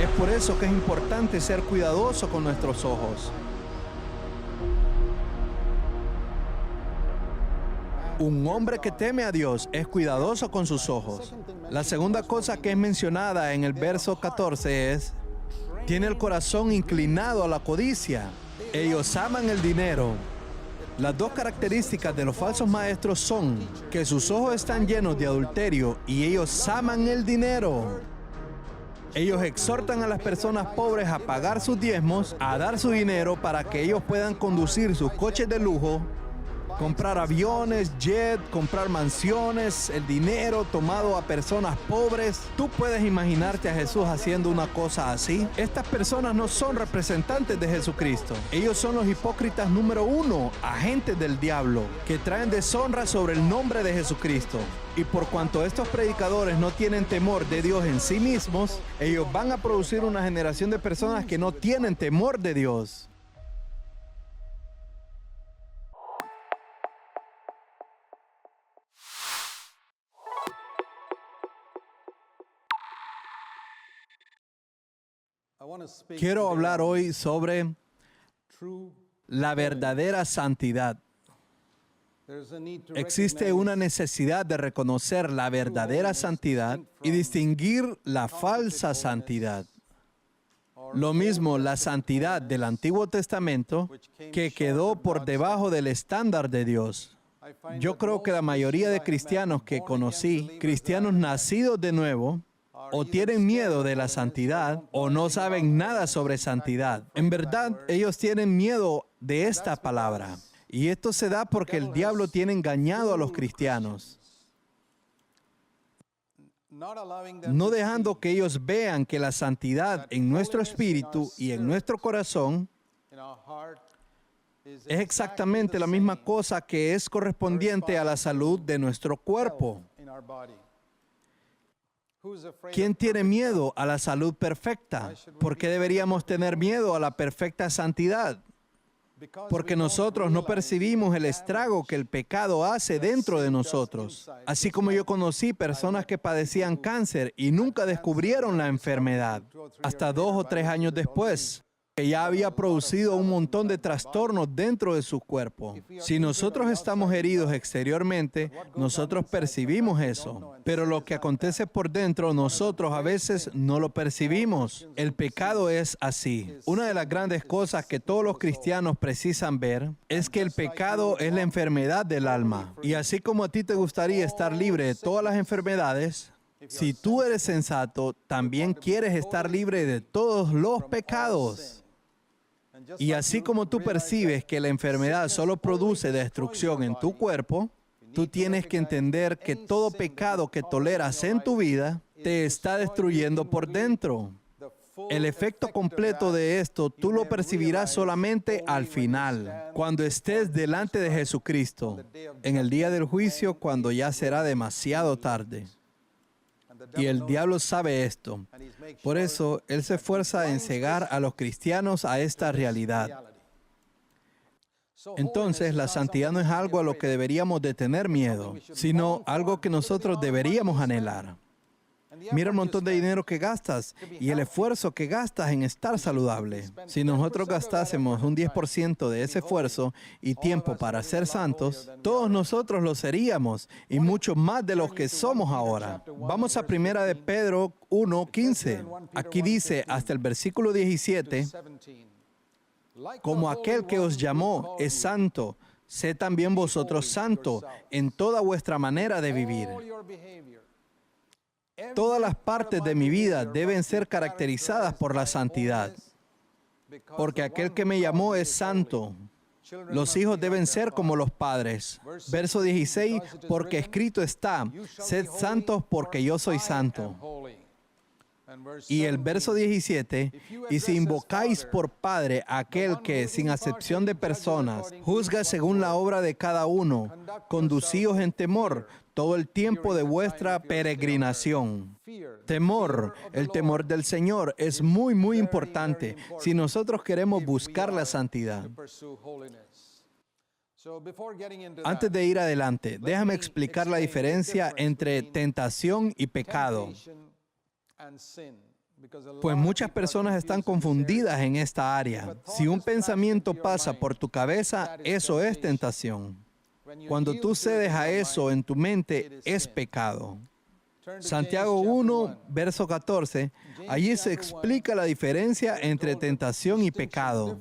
Es por eso que es importante ser cuidadoso con nuestros ojos. Un hombre que teme a Dios es cuidadoso con sus ojos. La segunda cosa que es mencionada en el verso 14 es: tiene el corazón inclinado a la codicia. Ellos aman el dinero. Las dos características de los falsos maestros son que sus ojos están llenos de adulterio y ellos aman el dinero. Ellos exhortan a las personas pobres a pagar sus diezmos, a dar su dinero para que ellos puedan conducir sus coches de lujo, comprar aviones, jet, comprar mansiones, el dinero tomado a personas pobres. ¿Tú puedes imaginarte a Jesús haciendo una cosa así? Estas personas no son representantes de Jesucristo. Ellos son los hipócritas número uno, agentes del diablo, que traen deshonra sobre el nombre de Jesucristo. Y por cuanto estos predicadores no tienen temor de Dios en sí mismos, ellos van a producir una generación de personas que no tienen temor de Dios. Quiero hablar hoy sobre la verdadera santidad. Existe una necesidad de reconocer la verdadera santidad y distinguir la falsa santidad. Lo mismo la santidad del Antiguo Testamento, que quedó por debajo del estándar de Dios. Yo creo que la mayoría de cristianos que conocí, cristianos nacidos de nuevo, o tienen miedo de la santidad o no saben nada sobre santidad. En verdad, ellos tienen miedo de esta palabra. Y esto se da porque el diablo tiene engañado a los cristianos, no dejando que ellos vean que la santidad en nuestro espíritu y en nuestro corazón es exactamente la misma cosa que es correspondiente a la salud de nuestro cuerpo. ¿Quién tiene miedo a la salud perfecta? ¿Por qué deberíamos tener miedo a la perfecta santidad? Porque nosotros no percibimos el estrago que el pecado hace dentro de nosotros. Así como yo conocí personas que padecían cáncer y nunca descubrieron la enfermedad, hasta 2 o 3 años después, que ya había producido un montón de trastornos dentro de su cuerpo. Si nosotros estamos heridos exteriormente, nosotros percibimos eso. Pero lo que acontece por dentro, nosotros a veces no lo percibimos. El pecado es así. Una de las grandes cosas que todos los cristianos precisan ver es que el pecado es la enfermedad del alma. Y así como a ti te gustaría estar libre de todas las enfermedades, si tú eres sensato, también quieres estar libre de todos los pecados. Y así como tú percibes que la enfermedad solo produce destrucción en tu cuerpo, tú tienes que entender que todo pecado que toleras en tu vida te está destruyendo por dentro. El efecto completo de esto tú lo percibirás solamente al final, cuando estés delante de Jesucristo, en el día del juicio, cuando ya será demasiado tarde. Y el diablo sabe esto. Por eso, él se esfuerza en cegar a los cristianos a esta realidad. Entonces, la santidad no es algo a lo que deberíamos de tener miedo, sino algo que nosotros deberíamos anhelar. Mira el montón de dinero que gastas y el esfuerzo que gastas en estar saludable. Si nosotros gastásemos un 10% de ese esfuerzo y tiempo para ser santos, todos nosotros lo seríamos y mucho más de los que somos ahora. Vamos a 1 de Pedro 1:15. Aquí dice hasta el versículo 17, como aquel que os llamó es santo, sé también vosotros santo en toda vuestra manera de vivir. Todas las partes de mi vida deben ser caracterizadas por la santidad, porque aquel que me llamó es santo. Los hijos deben ser como los padres. Verso 16, porque escrito está, sed santos porque yo soy santo. Y el verso 17, y si invocáis por Padre a aquel que, sin acepción de personas, juzga según la obra de cada uno, conducíos en temor todo el tiempo de vuestra peregrinación. Temor, el temor del Señor es muy, muy importante si nosotros queremos buscar la santidad. Antes de ir adelante, déjame explicar la diferencia entre tentación y pecado. Pues muchas personas están confundidas en esta área. Si un pensamiento pasa por tu cabeza, eso es tentación. Cuando tú cedes a eso en tu mente, es pecado. Santiago 1, verso 14, allí se explica la diferencia entre tentación y pecado.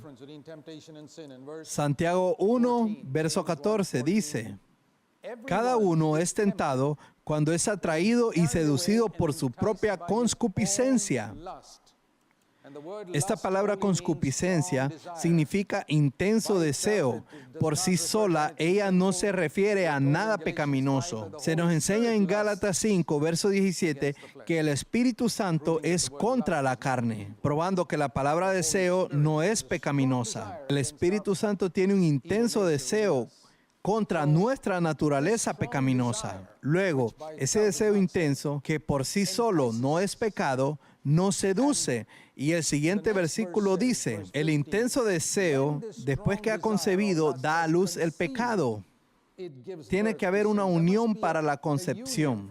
Santiago 1, verso 14 dice, cada uno es tentado cuando es atraído y seducido por su propia concupiscencia. Esta palabra concupiscencia significa intenso deseo. Por sí sola, ella no se refiere a nada pecaminoso. Se nos enseña en Gálatas 5, verso 17, que el Espíritu Santo es contra la carne, probando que la palabra deseo no es pecaminosa. El Espíritu Santo tiene un intenso deseo contra nuestra naturaleza pecaminosa. Luego, ese deseo intenso, que por sí solo no es pecado, nos seduce. Y el siguiente versículo dice, el intenso deseo, después que ha concebido, da a luz el pecado. Tiene que haber una unión para la concepción.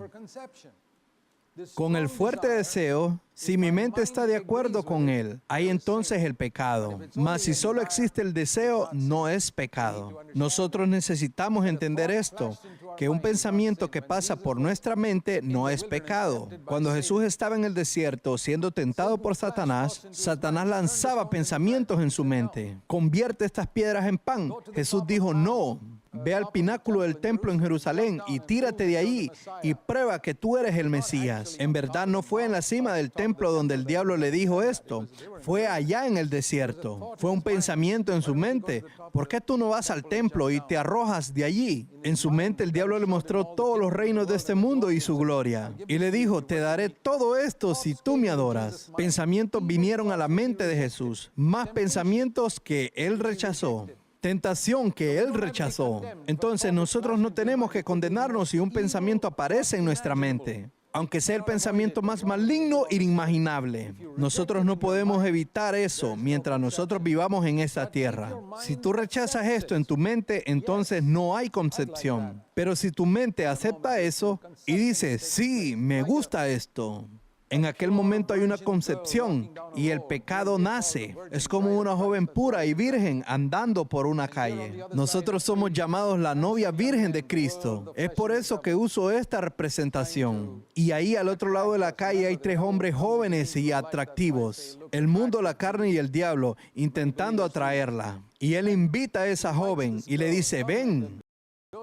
Con el fuerte deseo, si mi mente está de acuerdo con él, hay entonces el pecado. Mas si solo existe el deseo, no es pecado. Nosotros necesitamos entender esto, que un pensamiento que pasa por nuestra mente no es pecado. Cuando Jesús estaba en el desierto siendo tentado por Satanás, Satanás lanzaba pensamientos en su mente. Convierte estas piedras en pan. Jesús dijo, no. Ve al pináculo del templo en Jerusalén y tírate de ahí y prueba que tú eres el Mesías. En verdad no fue en la cima del templo donde el diablo le dijo esto. Fue allá en el desierto. Fue un pensamiento en su mente. ¿Por qué tú no vas al templo y te arrojas de allí? En su mente el diablo le mostró todos los reinos de este mundo y su gloria. Y le dijo, te daré todo esto si tú me adoras. Pensamientos vinieron a la mente de Jesús. Más pensamientos que él rechazó. Tentación que él rechazó. Entonces nosotros no tenemos que condenarnos si un pensamiento aparece en nuestra mente, aunque sea el pensamiento más maligno e inimaginable. Nosotros no podemos evitar eso mientras nosotros vivamos en esta tierra. Si tú rechazas esto en tu mente, entonces no hay concepción. Pero si tu mente acepta eso y dice, sí, me gusta esto, en aquel momento hay una concepción y el pecado nace. Es como una joven pura y virgen andando por una calle. Nosotros somos llamados la novia virgen de Cristo. Es por eso que uso esta representación. Y ahí al otro lado de la calle hay 3 hombres jóvenes y atractivos. El mundo, la carne y el diablo intentando atraerla. Y él invita a esa joven y le dice, ven.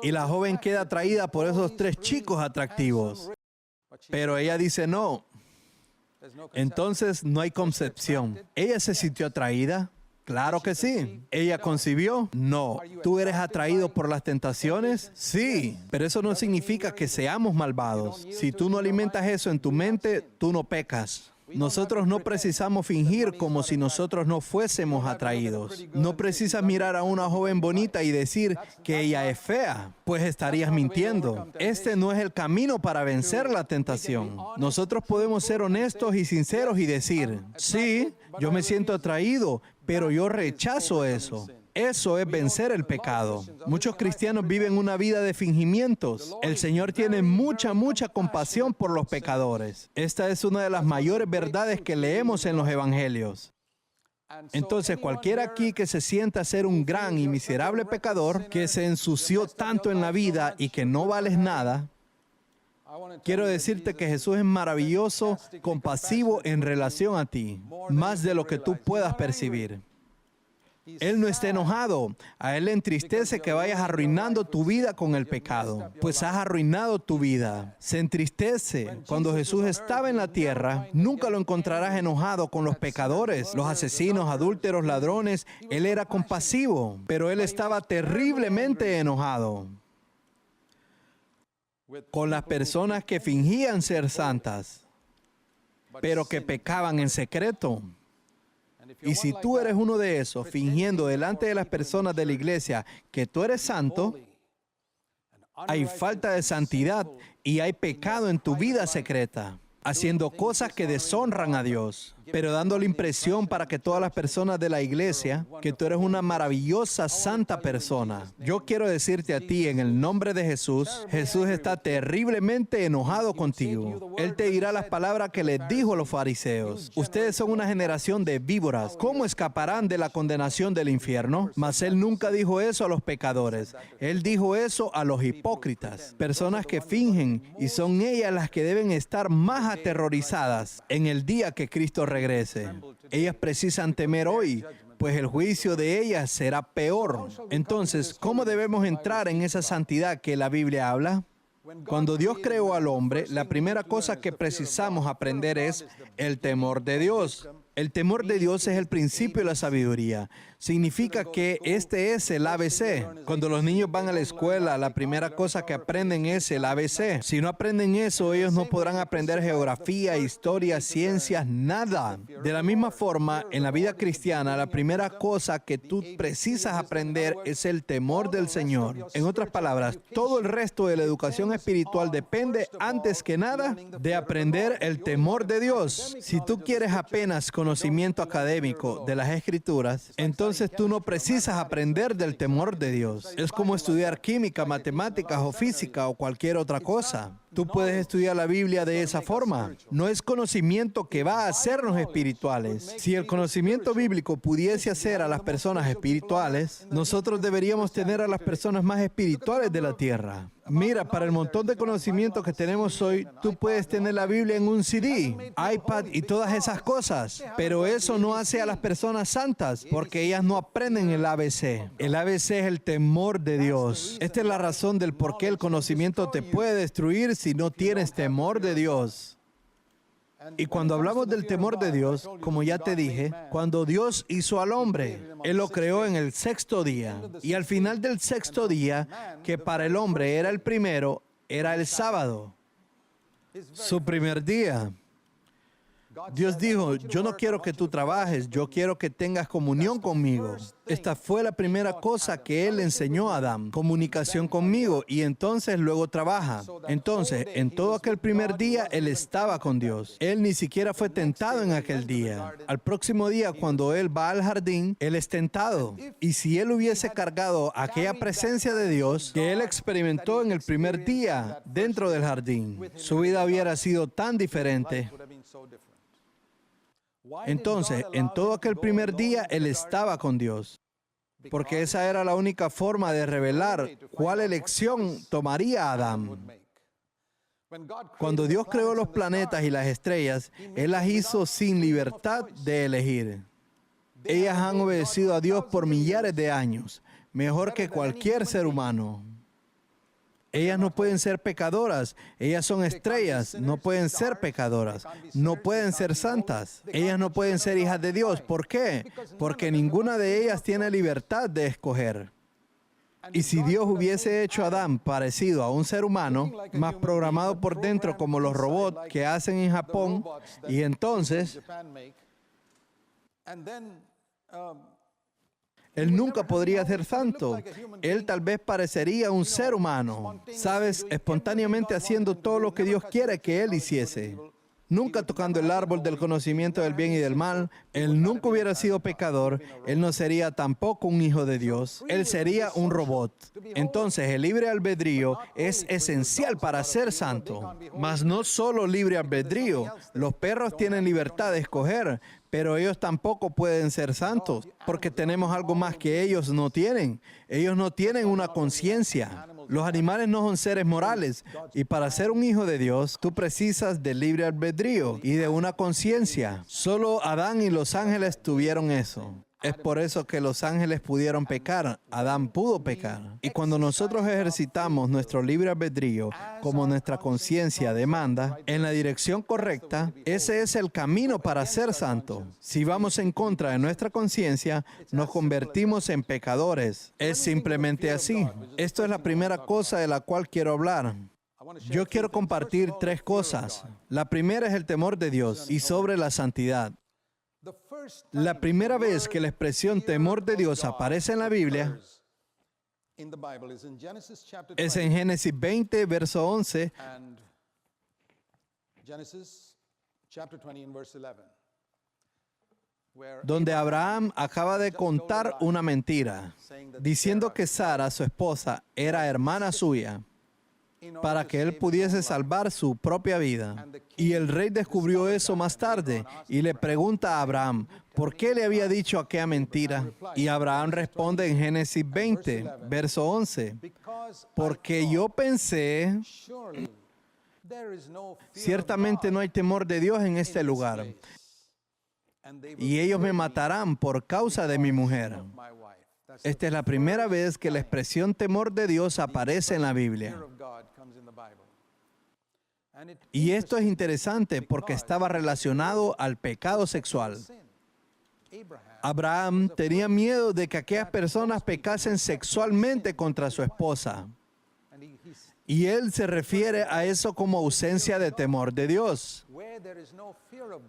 Y la joven queda atraída por esos 3 chicos atractivos. Pero ella dice no. Entonces no hay concepción. ¿Ella se sintió atraída? Claro que sí. ¿Ella concibió? No. ¿Tú eres atraído por las tentaciones? Sí. Pero eso no significa que seamos malvados. Si tú no alimentas eso en tu mente, tú no pecas. Nosotros no precisamos fingir como si nosotros no fuésemos atraídos. No precisas mirar a una joven bonita y decir que ella es fea, pues estarías mintiendo. Este no es el camino para vencer la tentación. Nosotros podemos ser honestos y sinceros y decir, sí, yo me siento atraído, pero yo rechazo eso. Eso es vencer el pecado. Muchos cristianos viven una vida de fingimientos. El Señor tiene mucha compasión por los pecadores. Esta es una de las mayores verdades que leemos en los evangelios. Entonces, cualquiera aquí que se sienta ser un gran y miserable pecador, que se ensució tanto en la vida y que no vales nada, quiero decirte que Jesús es maravilloso, compasivo en relación a ti, más de lo que tú puedas percibir. Él no está enojado. A Él le entristece que vayas arruinando tu vida con el pecado, pues has arruinado tu vida. Se entristece. Cuando Jesús estaba en la tierra, nunca lo encontrarás enojado con los pecadores, los asesinos, adúlteros, ladrones. Él era compasivo, pero Él estaba terriblemente enojado con las personas que fingían ser santas, pero que pecaban en secreto. Y si tú eres uno de esos, fingiendo delante de las personas de la iglesia que tú eres santo, hay falta de santidad y hay pecado en tu vida secreta. haciendo cosas que deshonran a Dios, pero dando la impresión para que todas las personas de la iglesia que tú eres una maravillosa, santa persona. Yo quiero decirte a ti en el nombre de Jesús, Jesús está terriblemente enojado contigo. Él te dirá las palabras que les dijo a los fariseos. Ustedes son una generación de víboras. ¿Cómo escaparán de la condenación del infierno? Mas Él nunca dijo eso a los pecadores. Él dijo eso a los hipócritas, personas que fingen, y son ellas las que deben estar más aterrorizadas en el día que Cristo regrese. Ellas precisan temer hoy, pues el juicio de ellas será peor. Entonces, ¿cómo debemos entrar en esa santidad que la Biblia habla? Cuando Dios creó al hombre, la primera cosa que precisamos aprender es el temor de Dios. El temor de Dios es el principio de la sabiduría. Significa que este es el ABC. Cuando los niños van a la escuela, la primera cosa que aprenden es el ABC. Si no aprenden eso, ellos no podrán aprender geografía, historia, ciencias, nada. De la misma forma, en la vida cristiana, la primera cosa que tú precisas aprender es el temor del Señor. En otras palabras, todo el resto de la educación espiritual depende, antes que nada, de aprender el temor de Dios. Si tú quieres apenas conocimiento académico de las Escrituras, entonces tú no precisas aprender del temor de Dios. Es como estudiar química, matemáticas o física o cualquier otra cosa. Tú puedes estudiar la Biblia de esa forma. No es conocimiento que va a hacernos espirituales. Si el conocimiento bíblico pudiese hacer a las personas espirituales, nosotros deberíamos tener a las personas más espirituales de la tierra. Mira, para el montón de conocimiento que tenemos hoy, tú puedes tener la Biblia en un CD, iPad y todas esas cosas. Pero eso no hace a las personas santas, porque ellas no aprenden el ABC. El ABC es el temor de Dios. Esta es la razón del por qué el conocimiento te puede destruir si no tienes temor de Dios. Y cuando hablamos del temor de Dios, como ya te dije, cuando Dios hizo al hombre, Él lo creó en el sexto día. Y al final del sexto día, que para el hombre era el primero, era el sábado, su primer día. Dios dijo, yo no quiero que tú trabajes, yo quiero que tengas comunión conmigo. Esta fue la primera cosa que Él enseñó a Adán, comunicación conmigo, y entonces luego trabaja. Entonces, en todo aquel primer día, Él estaba con Dios. Él ni siquiera fue tentado en aquel día. Al próximo día, cuando Él va al jardín, Él es tentado. Y si Él hubiese cargado aquella presencia de Dios que Él experimentó en el primer día dentro del jardín, su vida hubiera sido tan diferente. Entonces, en todo aquel primer día, Él estaba con Dios, porque esa era la única forma de revelar cuál elección tomaría Adán. Cuando Dios creó los planetas y las estrellas, Él las hizo sin libertad de elegir. Ellas han obedecido a Dios por millares de años, mejor que cualquier ser humano. Ellas no pueden ser pecadoras. Ellas son estrellas. No pueden ser pecadoras. No pueden ser santas. Ellas no pueden ser hijas de Dios. ¿Por qué? Porque ninguna de ellas tiene libertad de escoger. Y si Dios hubiese hecho a Adán parecido a un ser humano, más programado por dentro como los robots que hacen en Japón, y entonces Él nunca podría ser santo. Él tal vez parecería un ser humano, ¿sabes? Espontáneamente haciendo todo lo que Dios quiere que Él hiciese. Nunca tocando el árbol del conocimiento del bien y del mal. Él nunca hubiera sido pecador. Él no sería tampoco un hijo de Dios. Él sería un robot. Entonces, el libre albedrío es esencial para ser santo. Mas no solo libre albedrío. Los perros tienen libertad de escoger, pero ellos tampoco pueden ser santos, porque tenemos algo más que ellos no tienen. Ellos no tienen una conciencia. Los animales no son seres morales, y para ser un hijo de Dios, tú precisas de libre albedrío y de una conciencia. Solo Adán y los ángeles tuvieron eso. Es por eso que los ángeles pudieron pecar, Adán pudo pecar. Y cuando nosotros ejercitamos nuestro libre albedrío, como nuestra conciencia demanda, en la dirección correcta, ese es el camino para ser santo. Si vamos en contra de nuestra conciencia, nos convertimos en pecadores. Es simplemente así. Esto es la primera cosa de la cual quiero hablar. Yo quiero compartir tres cosas. La primera es el temor de Dios y sobre la santidad. La primera vez que la expresión temor de Dios aparece en la Biblia es en Génesis 20, verso 11, donde Abraham acaba de contar una mentira, diciendo que Sara, su esposa, era hermana suya, para que él pudiese salvar su propia vida. Y el rey descubrió eso más tarde y le pregunta a Abraham, ¿por qué le había dicho aquella mentira? Y Abraham responde en Génesis 20, verso 11, porque yo pensé, ciertamente no hay temor de Dios en este lugar, y ellos me matarán por causa de mi mujer. Esta es la primera vez que la expresión temor de Dios aparece en la Biblia. Y esto es interesante porque estaba relacionado al pecado sexual. Abraham tenía miedo de que aquellas personas pecasen sexualmente contra su esposa. Y él se refiere a eso como ausencia de temor de Dios.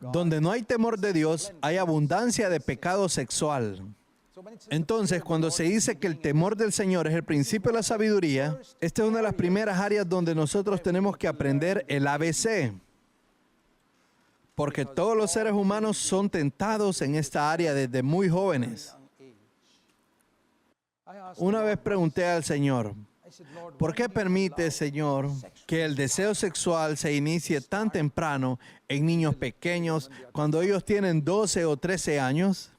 Donde no hay temor de Dios, hay abundancia de pecado sexual. Entonces, cuando se dice que el temor del Señor es el principio de la sabiduría, esta es una de las primeras áreas donde nosotros tenemos que aprender el ABC. Porque todos los seres humanos son tentados en esta área desde muy jóvenes. Una vez pregunté al Señor, ¿por qué permite, Señor, que el deseo sexual se inicie tan temprano en niños pequeños, cuando ellos tienen 12 o 13 años?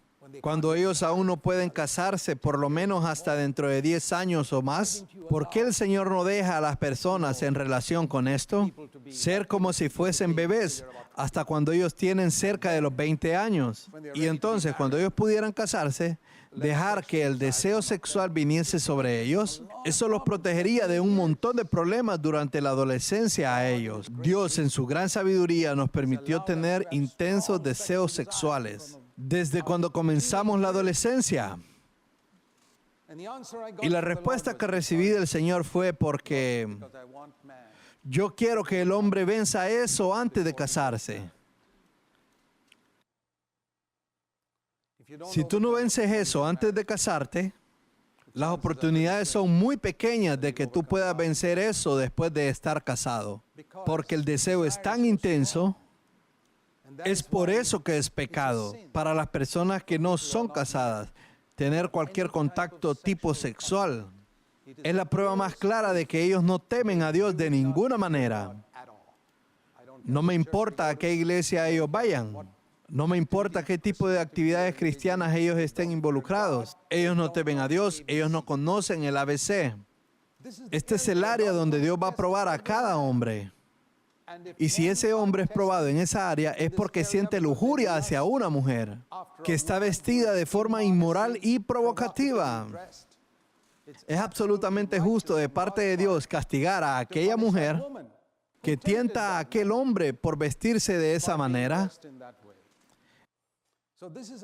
Cuando ellos aún no pueden casarse, por lo menos hasta dentro de 10 años o más. ¿Por qué el Señor no deja a las personas en relación con esto ser como si fuesen bebés hasta cuando ellos tienen cerca de los 20 años? Y entonces, cuando ellos pudieran casarse, dejar que el deseo sexual viniese sobre ellos, eso los protegería de un montón de problemas durante la adolescencia a ellos. Dios, en su gran sabiduría, nos permitió tener intensos deseos sexuales desde cuando comenzamos la adolescencia. Y la respuesta que recibí del Señor fue porque yo quiero que el hombre venza eso antes de casarse. Si tú no vences eso antes de casarte, las oportunidades son muy pequeñas de que tú puedas vencer eso después de estar casado. Porque el deseo es tan intenso. Es por eso que es pecado para las personas que no son casadas tener cualquier contacto tipo sexual. Es la prueba más clara de que ellos no temen a Dios de ninguna manera. No me importa a qué iglesia ellos vayan. No me importa qué tipo de actividades cristianas ellos estén involucrados. Ellos no temen a Dios, ellos no conocen el ABC. Este es el área donde Dios va a probar a cada hombre. Y si ese hombre es probado en esa área, es porque siente lujuria hacia una mujer que está vestida de forma inmoral y provocativa. Es absolutamente justo de parte de Dios castigar a aquella mujer que tienta a aquel hombre por vestirse de esa manera.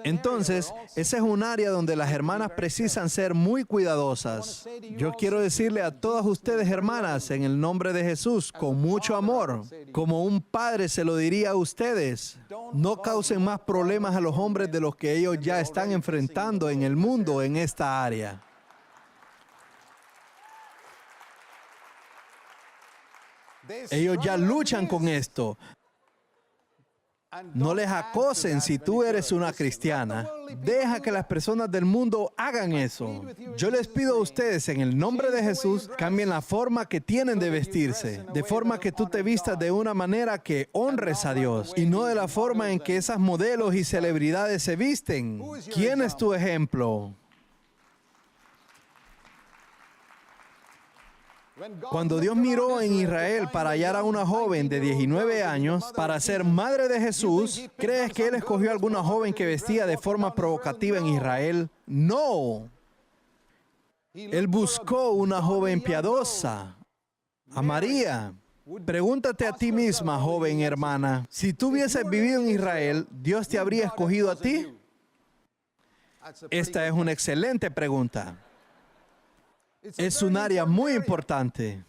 Entonces, ese es un área donde las hermanas precisan ser muy cuidadosas. Yo quiero decirle a todas ustedes, hermanas, en el nombre de Jesús, con mucho amor, como un padre se lo diría a ustedes, no causen más problemas a los hombres de los que ellos ya están enfrentando en el mundo en esta área. Ellos ya luchan con esto. No les acosen si tú eres una cristiana. Deja que las personas del mundo hagan eso. Yo les pido a ustedes, en el nombre de Jesús, cambien la forma que tienen de vestirse, de forma que tú te vistas de una manera que honres a Dios y no de la forma en que esas modelos y celebridades se visten. ¿Quién es tu ejemplo? Cuando Dios miró en Israel para hallar a una joven de 19 años para ser madre de Jesús, ¿crees que Él escogió a alguna joven que vestía de forma provocativa en Israel? No. Él buscó una joven piadosa, a María. Pregúntate a ti misma, joven hermana, si tú hubieses vivido en Israel, ¿Dios te habría escogido a ti? Esta es una excelente pregunta. Es un área muy importante.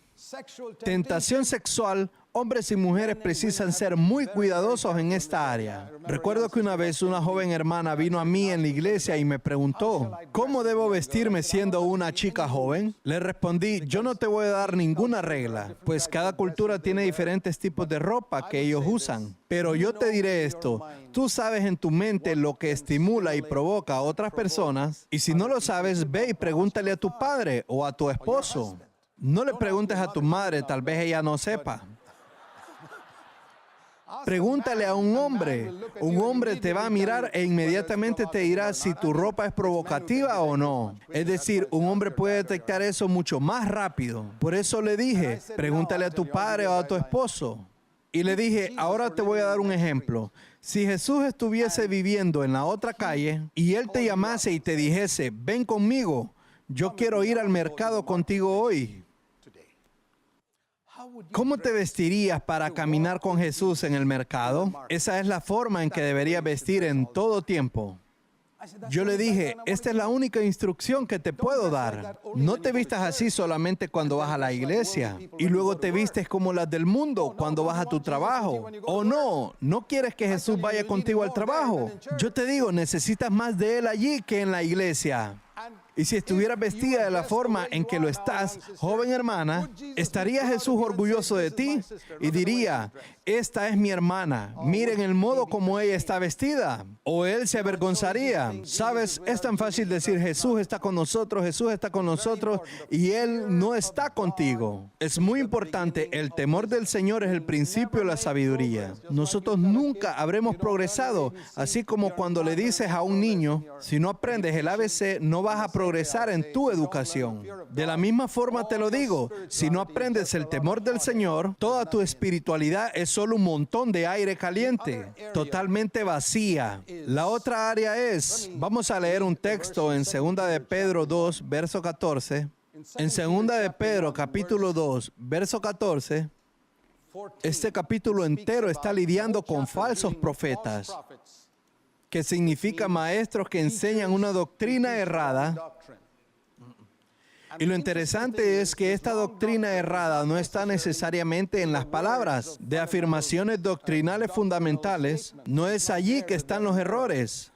Tentación sexual Hombres y mujeres precisan ser muy cuidadosos en esta área. Recuerdo que una vez una joven hermana vino a mí en la iglesia y me preguntó, ¿cómo debo vestirme siendo una chica joven? Le respondí, yo no te voy a dar ninguna regla, pues cada cultura tiene diferentes tipos de ropa que ellos usan. Pero yo te diré esto, tú sabes en tu mente lo que estimula y provoca a otras personas, y si no lo sabes, ve y pregúntale a tu padre o a tu esposo. No le preguntes a tu madre, tal vez ella no sepa. Pregúntale a un hombre. Un hombre te va a mirar e inmediatamente te dirá si tu ropa es provocativa o no. Es decir, un hombre puede detectar eso mucho más rápido. Por eso le dije, pregúntale a tu padre o a tu esposo. Y le dije, ahora te voy a dar un ejemplo. Si Jesús estuviese viviendo en la otra calle y Él te llamase y te dijese, ven conmigo, yo quiero ir al mercado contigo hoy. ¿Cómo te vestirías para caminar con Jesús en el mercado? Esa es la forma en que deberías vestir en todo tiempo. Yo le dije, esta es la única instrucción que te puedo dar. No te vistas así solamente cuando vas a la iglesia y luego te vistes como las del mundo cuando vas a tu trabajo. ¿O no? ¿No quieres que Jesús vaya contigo al trabajo? Yo te digo, necesitas más de Él allí que en la iglesia. Y si estuvieras vestida de la forma en que lo estás, joven hermana, ¿estaría Jesús orgulloso de ti? Y diría, esta es mi hermana, miren el modo como ella está vestida. O Él se avergonzaría. ¿Sabes? Es tan fácil decir, Jesús está con nosotros, y Él no está contigo. Es muy importante, el temor del Señor es el principio de la sabiduría. Nosotros nunca habremos progresado, así como cuando le dices a un niño, si no aprendes el ABC, no vas a progresar en tu educación. De la misma forma te lo digo, si no aprendes el temor del Señor, toda tu espiritualidad es solo un montón de aire caliente, totalmente vacía. La otra área es, vamos a leer un texto en 2 de Pedro 2, verso 14. En 2 de Pedro, capítulo 2, verso 14, este capítulo entero está lidiando con falsos profetas, que significa maestros que enseñan una doctrina errada. Y lo interesante es que esta doctrina errada no está necesariamente en las palabras de afirmaciones doctrinales fundamentales. No es allí que están los errores.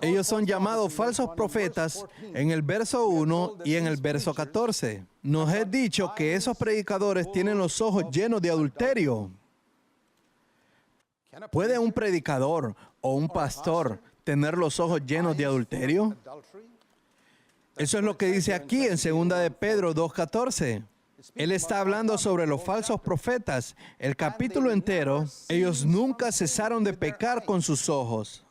Ellos son llamados falsos profetas en el verso 1 y en el verso 14. Nos es dicho que esos predicadores tienen los ojos llenos de adulterio. ¿Puede un predicador o un pastor tener los ojos llenos de adulterio? Eso es lo que dice aquí en 2 de Pedro 2:14. Él está hablando sobre los falsos profetas. El capítulo entero, ellos nunca cesaron de pecar con sus ojos.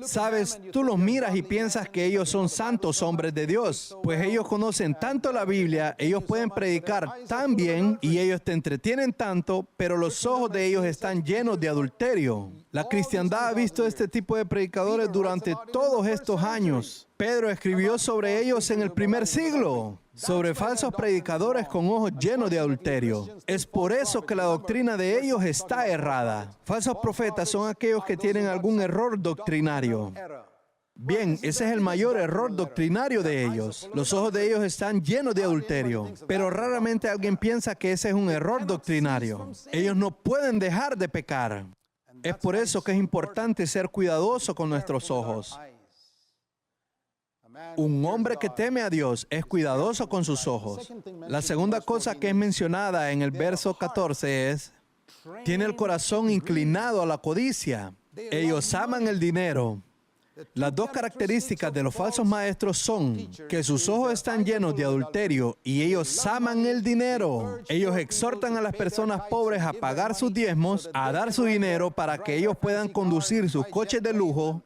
Sabes, tú los miras y piensas que ellos son santos hombres de Dios, pues ellos conocen tanto la Biblia, ellos pueden predicar tan bien y ellos te entretienen tanto, pero los ojos de ellos están llenos de adulterio. La cristiandad ha visto este tipo de predicadores durante todos estos años. Pedro escribió sobre ellos en el primer siglo, sobre falsos predicadores con ojos llenos de adulterio. Es por eso que la doctrina de ellos está errada. Falsos profetas son aquellos que tienen algún error doctrinario. Bien, ese es el mayor error doctrinario de ellos. Los ojos de ellos están llenos de adulterio, pero raramente alguien piensa que ese es un error doctrinario. Ellos no pueden dejar de pecar. Es por eso que es importante ser cuidadoso con nuestros ojos. Un hombre que teme a Dios es cuidadoso con sus ojos. La segunda cosa que es mencionada en el verso 14 es, tiene el corazón inclinado a la codicia. Ellos aman el dinero. Las dos características de los falsos maestros son que sus ojos están llenos de adulterio y ellos aman el dinero. Ellos exhortan a las personas pobres a pagar sus diezmos, a dar su dinero para que ellos puedan conducir sus coches de lujo,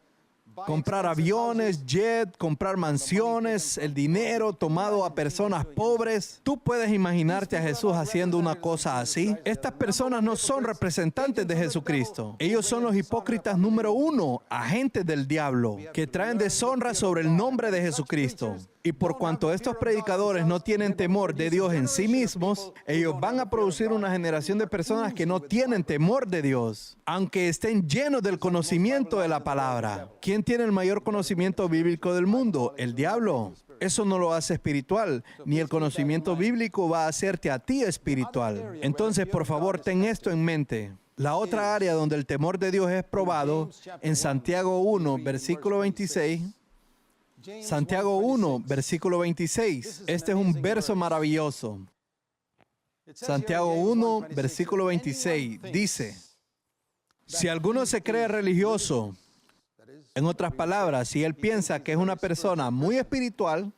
comprar aviones, jet, comprar mansiones, el dinero tomado a personas pobres. ¿Tú puedes imaginarte a Jesús haciendo una cosa así? Estas personas no son representantes de Jesucristo. Ellos son los hipócritas número 1, agentes del diablo, que traen deshonra sobre el nombre de Jesucristo. Y por cuanto estos predicadores no tienen temor de Dios en sí mismos, ellos van a producir una generación de personas que no tienen temor de Dios, aunque estén llenos del conocimiento de la palabra. ¿Quién tiene el mayor conocimiento bíblico del mundo? El diablo. Eso no lo hace espiritual, ni el conocimiento bíblico va a hacerte a ti espiritual. Entonces, por favor, ten esto en mente. La otra área donde el temor de Dios es probado, en Santiago 1, versículo 26. Santiago 1, versículo 26. Este es un verso maravilloso. Santiago 1, versículo 26 dice: si alguno se cree religioso, en otras palabras, si él piensa que es una persona muy espiritual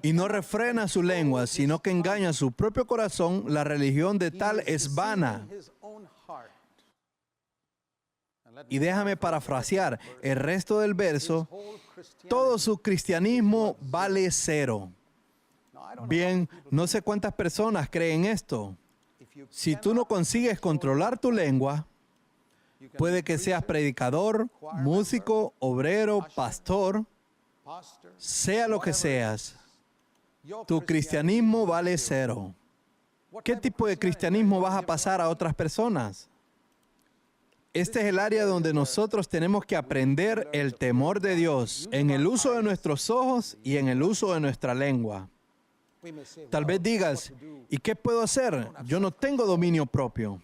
y no refrena su lengua, sino que engaña su propio corazón, la religión de tal es vana. Y déjame parafrasear el resto del verso: todo su cristianismo vale cero. Bien, no sé cuántas personas creen esto. Si tú no consigues controlar tu lengua, puede que seas predicador, músico, obrero, pastor, sea lo que seas, tu cristianismo vale cero. ¿Qué tipo de cristianismo vas a pasar a otras personas? Este es el área donde nosotros tenemos que aprender el temor de Dios en el uso de nuestros ojos y en el uso de nuestra lengua. Tal vez digas: ¿y qué puedo hacer? Yo no tengo dominio propio.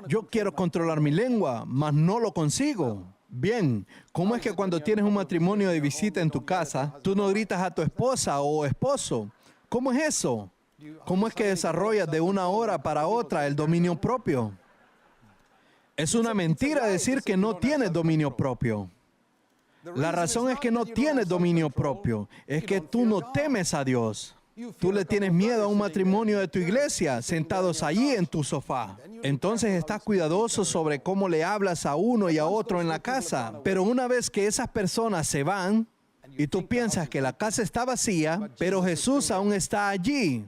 Yo quiero controlar mi lengua, mas no lo consigo. Bien, ¿cómo es que cuando tienes un matrimonio de visita en tu casa, tú no gritas a tu esposa o esposo? ¿Cómo es eso? ¿Cómo es que desarrollas de una hora para otra el dominio propio? Es una mentira decir que no tienes dominio propio. La razón es que no tienes dominio propio, es que tú no temes a Dios. Tú le tienes miedo a un matrimonio de tu iglesia, sentados allí en tu sofá. Entonces estás cuidadoso sobre cómo le hablas a uno y a otro en la casa. Pero una vez que esas personas se van, y tú piensas que la casa está vacía, pero Jesús aún está allí.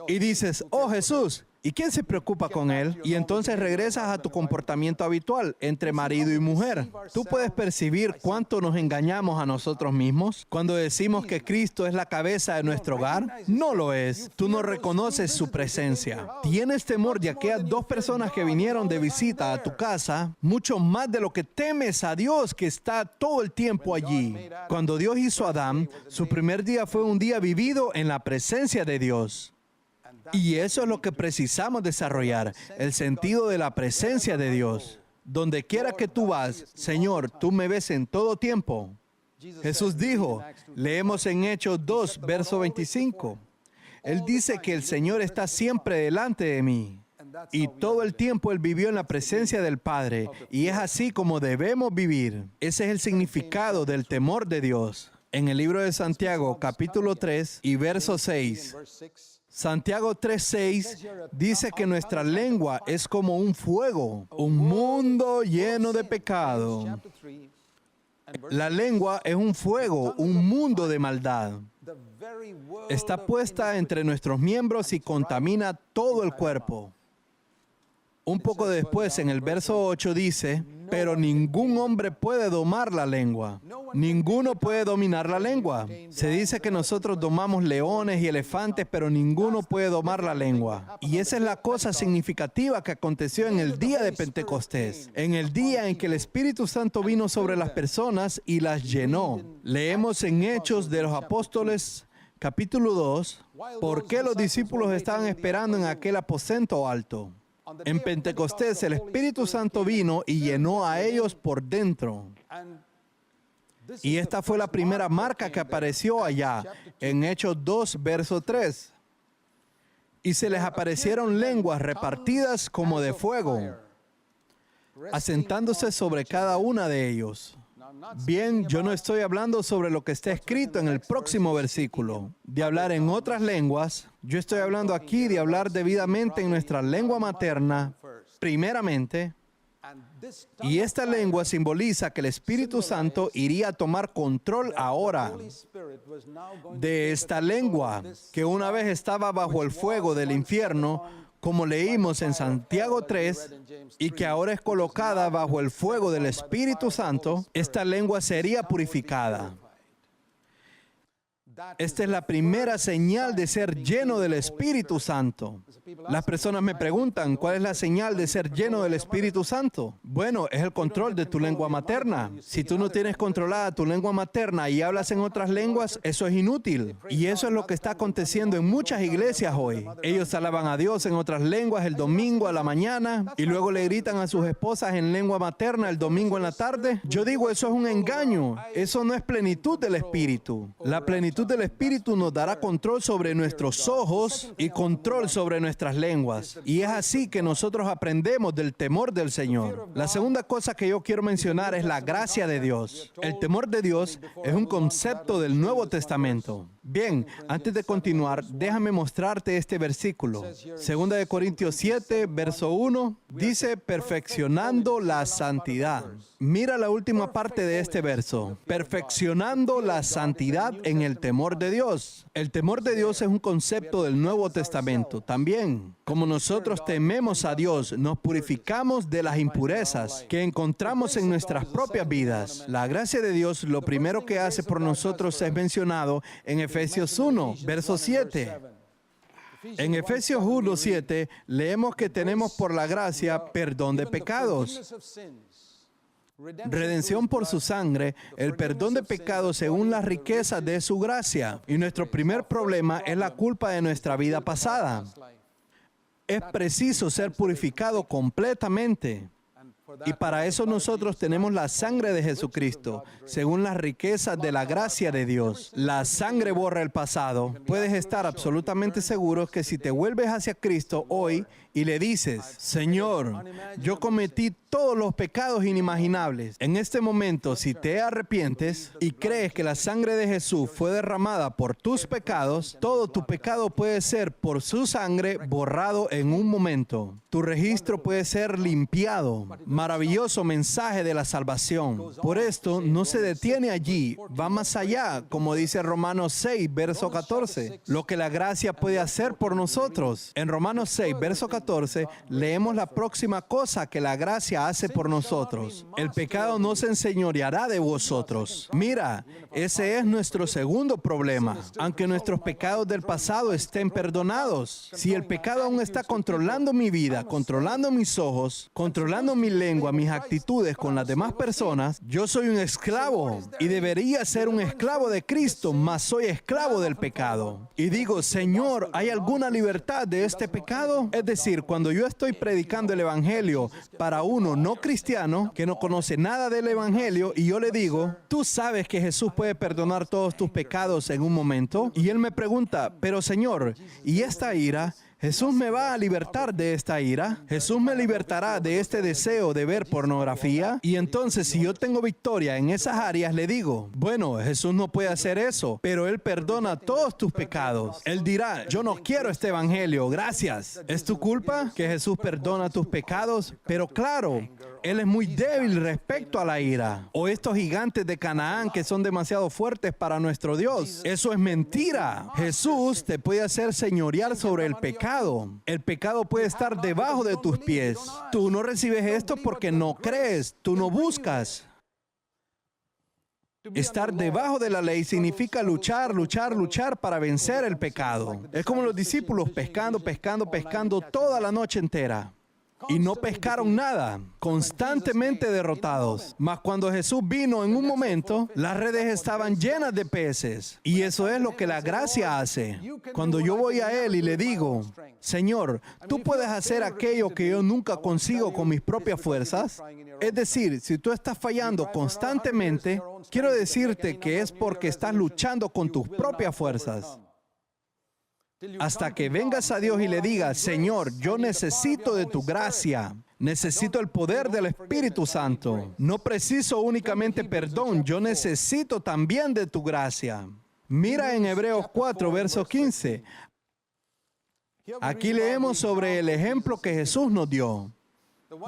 Y dices: oh Jesús, ¿y quién se preocupa con él? Y entonces regresas a tu comportamiento habitual entre marido y mujer. ¿Tú puedes percibir cuánto nos engañamos a nosotros mismos cuando decimos que Cristo es la cabeza de nuestro hogar? No lo es. Tú no reconoces su presencia. Tienes temor de aquellas dos personas que vinieron de visita a tu casa, mucho más de lo que temes a Dios, que está todo el tiempo allí. Cuando Dios hizo a Adán, su primer día fue un día vivido en la presencia de Dios. Y eso es lo que precisamos desarrollar, el sentido de la presencia de Dios. Donde quiera que tú vas, Señor, tú me ves en todo tiempo. Jesús dijo, leemos en Hechos 2, verso 25. Él dice que el Señor está siempre delante de mí. Y todo el tiempo Él vivió en la presencia del Padre. Y es así como debemos vivir. Ese es el significado del temor de Dios. En el libro de Santiago, capítulo 3 y verso 6. Santiago 3:6 dice que nuestra lengua es como un fuego, un mundo lleno de pecado. La lengua es un fuego, un mundo de maldad. Está puesta entre nuestros miembros y contamina todo el cuerpo. Un poco después, en el verso 8 dice, pero ningún hombre puede domar la lengua. Ninguno puede dominar la lengua. Se dice que nosotros domamos leones y elefantes, pero ninguno puede domar la lengua. Y esa es la cosa significativa que aconteció en el día de Pentecostés, en el día en que el Espíritu Santo vino sobre las personas y las llenó. Leemos en Hechos de los Apóstoles, capítulo 2, por qué los discípulos estaban esperando en aquel aposento alto. En Pentecostés el Espíritu Santo vino y llenó a ellos por dentro. Y esta fue la primera marca que apareció allá, en Hechos 2, verso 3. Y se les aparecieron lenguas repartidas como de fuego, asentándose sobre cada una de ellos. Bien, yo no estoy hablando sobre lo que está escrito en el próximo versículo, de hablar en otras lenguas. Yo estoy hablando aquí de hablar debidamente en nuestra lengua materna, primeramente. Y esta lengua simboliza que el Espíritu Santo iría a tomar control ahora de esta lengua, que una vez estaba bajo el fuego del infierno, como leímos en Santiago 3, y que ahora es colocada bajo el fuego del Espíritu Santo. Esta lengua sería purificada. Esta es la primera señal de ser lleno del Espíritu Santo. Las personas me preguntan, ¿cuál es la señal de ser lleno del Espíritu Santo? Bueno, es el control de tu lengua materna. Si tú no tienes controlada tu lengua materna y hablas en otras lenguas, eso es inútil. Y eso es lo que está aconteciendo en muchas iglesias hoy. Ellos alaban a Dios en otras lenguas el domingo a la mañana y luego le gritan a sus esposas en lengua materna el domingo en la tarde. Yo digo, eso es un engaño. Eso no es plenitud del Espíritu. La plenitud del Espíritu nos dará control sobre nuestros ojos y control sobre nuestras lenguas. Y es así que nosotros aprendemos del temor del Señor. La segunda cosa que yo quiero mencionar es la gracia de Dios. El temor de Dios es un concepto del Nuevo Testamento. Bien, antes de continuar, déjame mostrarte este versículo. Segunda de Corintios 7, verso 1, dice, perfeccionando la santidad. Mira la última parte de este verso. Perfeccionando la santidad en el temor de Dios. El temor de Dios es un concepto del Nuevo Testamento. También, como nosotros tememos a Dios, nos purificamos de las impurezas que encontramos en nuestras propias vidas. La gracia de Dios, lo primero que hace por nosotros es mencionado en Efesios 1, verso 7. En Efesios 1, 7, leemos que tenemos por la gracia perdón de pecados. Redención por su sangre, el perdón de pecados según las riquezas de su gracia. Y nuestro primer problema es la culpa de nuestra vida pasada. Es preciso ser purificado completamente. Y para eso nosotros tenemos la sangre de Jesucristo, según las riquezas de la gracia de Dios. La sangre borra el pasado. Puedes estar absolutamente seguros que si te vuelves hacia Cristo hoy y le dices, Señor, yo cometí todos los pecados inimaginables. En este momento, si te arrepientes y crees que la sangre de Jesús fue derramada por tus pecados, todo tu pecado puede ser por su sangre borrado en un momento. Tu registro puede ser limpiado. Maravilloso mensaje de la salvación. Por esto, no se detiene allí, va más allá, como dice Romanos 6, verso 14. Lo que la gracia puede hacer por nosotros. En Romanos 6, verso 14, leemos la próxima cosa que la gracia hace por nosotros. El pecado no se enseñoreará de vosotros. Mira, ese es nuestro segundo problema. Aunque nuestros pecados del pasado estén perdonados, si el pecado aún está controlando mi vida, controlando mis ojos, controlando mi lengua, mis actitudes con las demás personas, yo soy un esclavo y debería ser un esclavo de Cristo, mas soy esclavo del pecado. Y digo, Señor, ¿hay alguna libertad de este pecado? Es decir, cuando yo estoy predicando el Evangelio para uno no cristiano que no conoce nada del Evangelio y yo le digo, ¿tú sabes que Jesús puede perdonar todos tus pecados en un momento? Y él me pregunta, pero Señor, ¿y esta ira? ¿Jesús me va a libertar de esta ira? ¿Jesús me libertará de este deseo de ver pornografía? Y entonces, si yo tengo victoria en esas áreas, le digo, bueno, Jesús no puede hacer eso, pero Él perdona todos tus pecados. Él dirá, yo no quiero este evangelio, gracias. ¿Es tu culpa que Jesús perdona tus pecados? Pero claro, Él es muy débil respecto a la ira. O estos gigantes de Canaán que son demasiado fuertes para nuestro Dios. Eso es mentira. Jesús te puede hacer señorear sobre el pecado. El pecado puede estar debajo de tus pies. Tú no recibes esto porque no crees, tú no buscas. Estar debajo de la ley significa luchar, luchar, luchar para vencer el pecado. Es como los discípulos pescando toda la noche entera. Y no pescaron nada, constantemente derrotados. Mas cuando Jesús vino en un momento, las redes estaban llenas de peces. Y eso es lo que la gracia hace. Cuando yo voy a Él y le digo, Señor, tú puedes hacer aquello que yo nunca consigo con mis propias fuerzas. Es decir, si tú estás fallando constantemente, quiero decirte que es porque estás luchando con tus propias fuerzas. Hasta que vengas a Dios y le digas, Señor, yo necesito de tu gracia, necesito el poder del Espíritu Santo. No preciso únicamente perdón, yo necesito también de tu gracia. Mira en Hebreos 4, verso 15. Aquí leemos sobre el ejemplo que Jesús nos dio.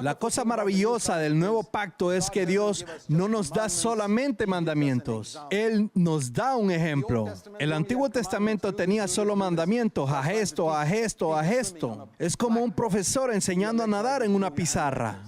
La cosa maravillosa del nuevo pacto es que Dios no nos da solamente mandamientos. Él nos da un ejemplo. El Antiguo Testamento tenía solo mandamientos, haz esto, haz esto, haz esto. Es como un profesor enseñando a nadar en una pizarra.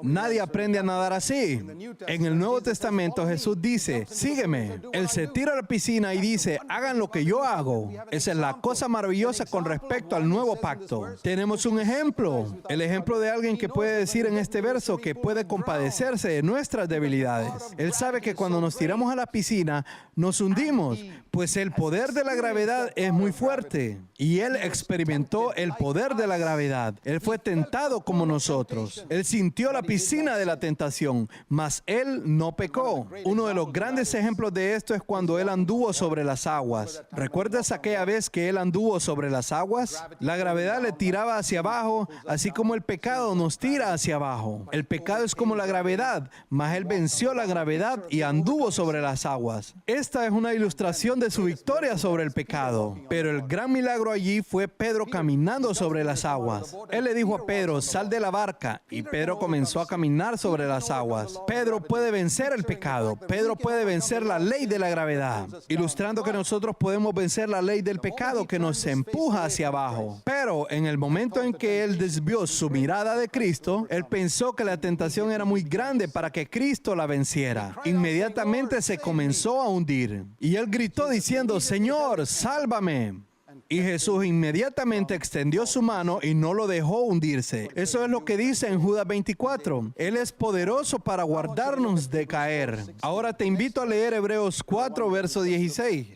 Nadie aprende a nadar así. En el Nuevo Testamento Jesús dice, sígueme. Él se tira a la piscina y dice, hagan lo que yo hago. Esa es la cosa maravillosa con respecto al nuevo pacto. Tenemos un ejemplo. El ejemplo de alguien que puede decir en este verso que puede compadecerse de nuestras debilidades. Él sabe que cuando nos tiramos a la piscina, nos hundimos, pues el poder de la gravedad es muy fuerte. Y él experimentó el poder de la gravedad. Él fue tentado como nosotros. Él sintió la piscina de la tentación, mas él no pecó. Uno de los grandes ejemplos de esto es cuando él anduvo sobre las aguas. ¿Recuerdas aquella vez que él anduvo sobre las aguas? La gravedad le tiraba hacia abajo, así como el pecado nos tira hacia abajo. El pecado es como la gravedad, mas él venció la gravedad y anduvo sobre las aguas. Esta es una ilustración de su victoria sobre el pecado. Pero el gran milagro allí fue Pedro caminando sobre las aguas. Él le dijo a Pedro, sal de la barca, y Pedro comenzó a caminar sobre las aguas. Pedro puede vencer el pecado. Pedro puede vencer la ley de la gravedad, ilustrando que nosotros podemos vencer la ley del pecado que nos empuja hacia abajo. Pero en el momento en que él desvió su mirada de Cristo, él pensó que la tentación era muy grande para que Cristo la venciera. Inmediatamente se comenzó a hundir. Y él gritó diciendo, Señor, sálvame. Y Jesús inmediatamente extendió su mano y no lo dejó hundirse. Eso es lo que dice en Judas 24. Él es poderoso para guardarnos de caer. Ahora te invito a leer Hebreos 4, verso 16.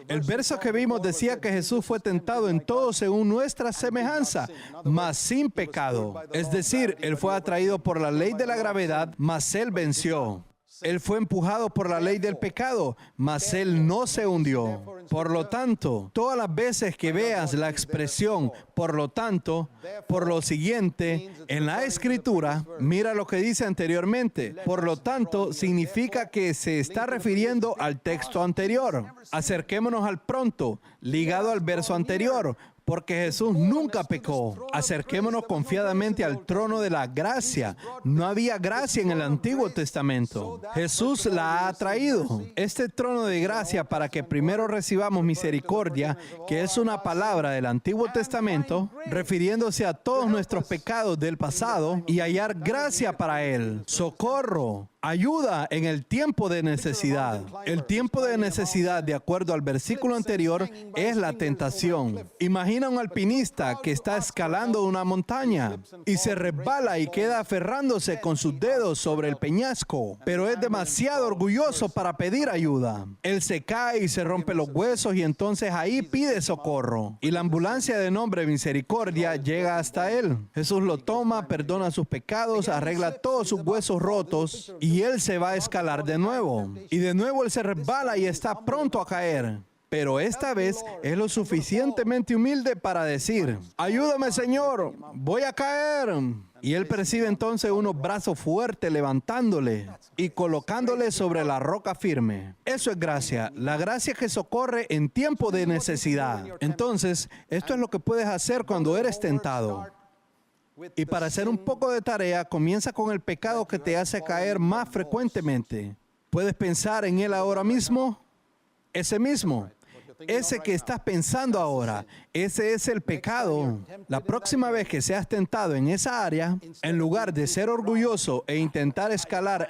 El verso que vimos decía que Jesús fue tentado en todo según nuestra semejanza, mas sin pecado. Es decir, Él fue atraído por la ley de la gravedad, mas Él venció. Él fue empujado por la ley del pecado, mas él no se hundió. Por lo tanto, todas las veces que veas la expresión por lo tanto, por lo siguiente, en la Escritura, mira lo que dice anteriormente. Por lo tanto, significa que se está refiriendo al texto anterior. Acerquémonos al pronto, ligado al verso anterior, porque Jesús nunca pecó. Acerquémonos confiadamente al trono de la gracia. No había gracia en el Antiguo Testamento. Jesús la ha traído. Este trono de gracia para que primero recibamos misericordia, que es una palabra del Antiguo Testamento, refiriéndose a todos nuestros pecados del pasado, y hallar gracia para Él, socorro, ayuda en el tiempo de necesidad. El tiempo de necesidad, de acuerdo al versículo anterior, es la tentación. Imagina un alpinista que está escalando una montaña y se resbala y queda aferrándose con sus dedos sobre el peñasco, pero es demasiado orgulloso para pedir ayuda. Él se cae y se rompe los huesos y entonces ahí pide socorro. Y la ambulancia de nombre Misericordia llega hasta él. Jesús lo toma, perdona sus pecados, arregla todos sus huesos rotos y él se va a escalar de nuevo. Y de nuevo él se resbala y está pronto a caer. Pero esta vez es lo suficientemente humilde para decir, ayúdame, Señor, voy a caer. Y él percibe entonces unos brazos fuertes levantándole y colocándole sobre la roca firme. Eso es gracia, la gracia que socorre en tiempo de necesidad. Entonces, esto es lo que puedes hacer cuando eres tentado. Y para hacer un poco de tarea, comienza con el pecado que te hace caer más frecuentemente. ¿Puedes pensar en él ahora mismo? Ese mismo. Ese que estás pensando ahora, ese es el pecado. La próxima vez que seas tentado en esa área, en lugar de ser orgulloso e intentar escalar,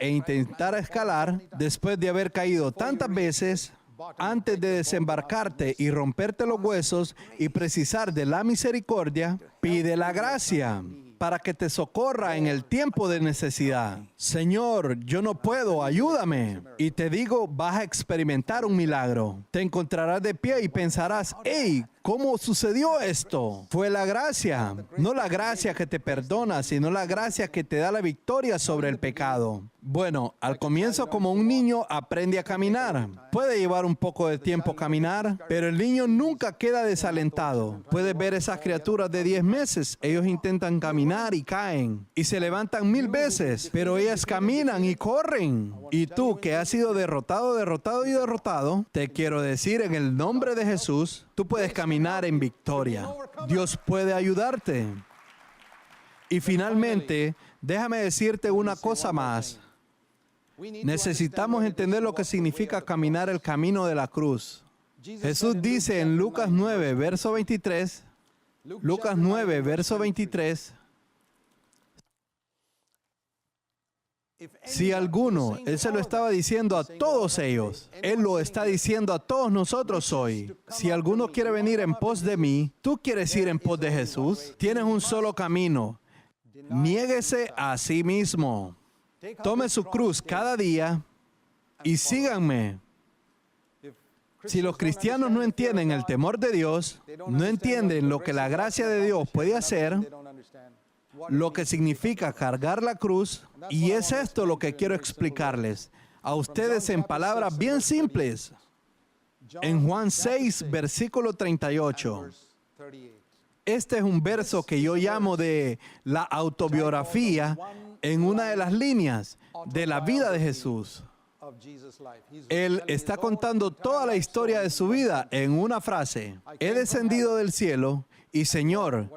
después de haber caído tantas veces, antes de desembarcarte y romperte los huesos y precisar de la misericordia, pide la gracia para que te socorra en el tiempo de necesidad. Señor, yo no puedo, ayúdame. Y te digo, vas a experimentar un milagro. Te encontrarás de pie y pensarás, hey, ¿cómo sucedió esto? Fue la gracia. No la gracia que te perdona, sino la gracia que te da la victoria sobre el pecado. Bueno, al comienzo como un niño aprende a caminar. Puede llevar un poco de tiempo caminar, pero el niño nunca queda desalentado. Puedes ver esas criaturas de 10 meses. Ellos intentan caminar y caen. Y se levantan 1000 veces, pero ellas caminan y corren. Y tú que has sido derrotado, te quiero decir en el nombre de Jesús, tú puedes caminar en victoria. Dios puede ayudarte. Y finalmente, déjame decirte una cosa más. Necesitamos entender lo que significa caminar el camino de la cruz. Jesús dice en Lucas 9, verso 23, Si alguno, Él se lo estaba diciendo a todos ellos, Él lo está diciendo a todos nosotros hoy. Si alguno quiere venir en pos de mí, tú quieres ir en pos de Jesús, tienes un solo camino. Niéguese a sí mismo. Tome su cruz cada día y síganme. Si los cristianos no entienden el temor de Dios, no entienden lo que la gracia de Dios puede hacer, lo que significa cargar la cruz, y es esto lo que quiero explicarles a ustedes en palabras bien simples. En Juan 6, versículo 38. Este es un verso que yo llamo de la autobiografía en una de las líneas de la vida de Jesús. Él está contando toda la historia de su vida en una frase. He descendido del cielo y Señor,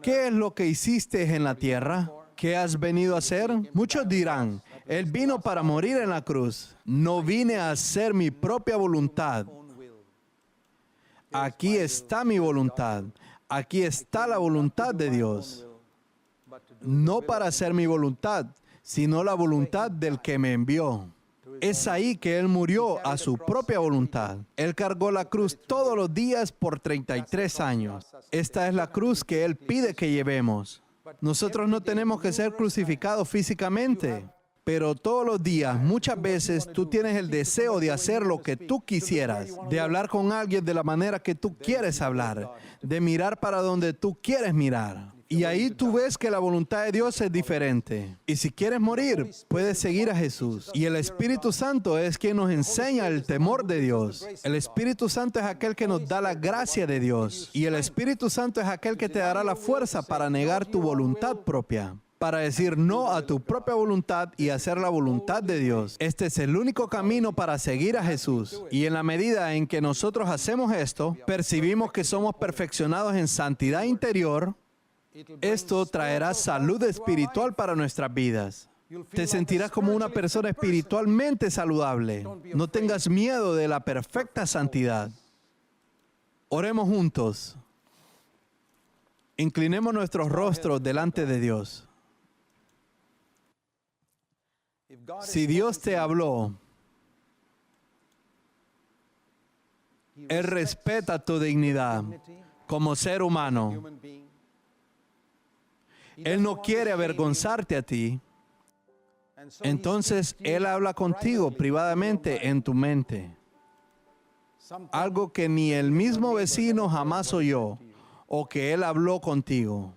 ¿qué es lo que hiciste en la tierra? ¿Qué has venido a hacer? Muchos dirán, Él vino para morir en la cruz. No vine a hacer mi propia voluntad. Aquí está mi voluntad. Aquí está la voluntad de Dios. No para hacer mi voluntad, sino la voluntad del que me envió. Es ahí que Él murió a su propia voluntad. Él cargó la cruz todos los días por 33 años. Esta es la cruz que Él pide que llevemos. Nosotros no tenemos que ser crucificados físicamente, pero todos los días, muchas veces, tú tienes el deseo de hacer lo que tú quisieras, de hablar con alguien de la manera que tú quieres hablar, de mirar para donde tú quieres mirar. Y ahí tú ves que la voluntad de Dios es diferente. Y si quieres morir, puedes seguir a Jesús. Y el Espíritu Santo es quien nos enseña el temor de Dios. El Espíritu Santo es aquel que nos da la gracia de Dios. Y el Espíritu Santo es aquel que te dará la fuerza para negar tu voluntad propia, para decir no a tu propia voluntad y hacer la voluntad de Dios. Este es el único camino para seguir a Jesús. Y en la medida en que nosotros hacemos esto, percibimos que somos perfeccionados en santidad interior. Esto traerá salud espiritual para nuestras vidas. Te sentirás como una persona espiritualmente saludable. No tengas miedo de la perfecta santidad. Oremos juntos. Inclinemos nuestros rostros delante de Dios. Si Dios te habló, Él respeta tu dignidad como ser humano. Él no quiere avergonzarte a ti. Entonces, Él habla contigo privadamente en tu mente. Algo que ni el mismo vecino jamás oyó, o que Él habló contigo.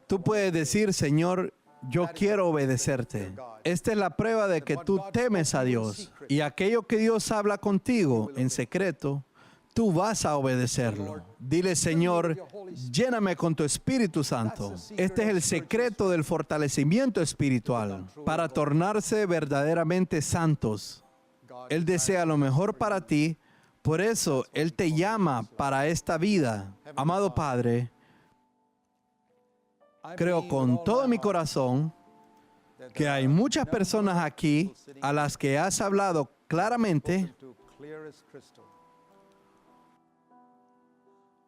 Tú puedes decir, Señor, yo quiero obedecerte. Esta es la prueba de que tú temes a Dios. Y aquello que Dios habla contigo en secreto, tú vas a obedecerlo. Dile, Señor, lléname con tu Espíritu Santo. Este es el secreto del fortalecimiento espiritual, para tornarse verdaderamente santos. Él desea lo mejor para ti, por eso Él te llama para esta vida. Amado Padre, creo con todo mi corazón que hay muchas personas aquí a las que has hablado claramente.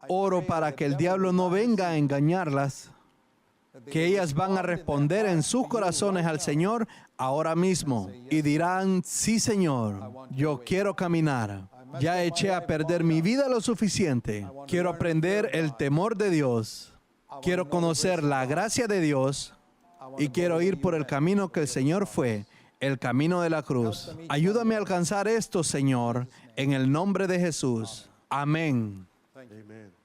Oro para que el diablo no venga a engañarlas, que ellas van a responder en sus corazones al Señor ahora mismo y dirán, sí Señor, yo quiero caminar. Ya eché a perder mi vida lo suficiente. Quiero aprender el temor de Dios. Quiero conocer la gracia de Dios y quiero ir por el camino que el Señor fue, el camino de la cruz. Ayúdame a alcanzar esto, Señor, en el nombre de Jesús. Amén. Amen.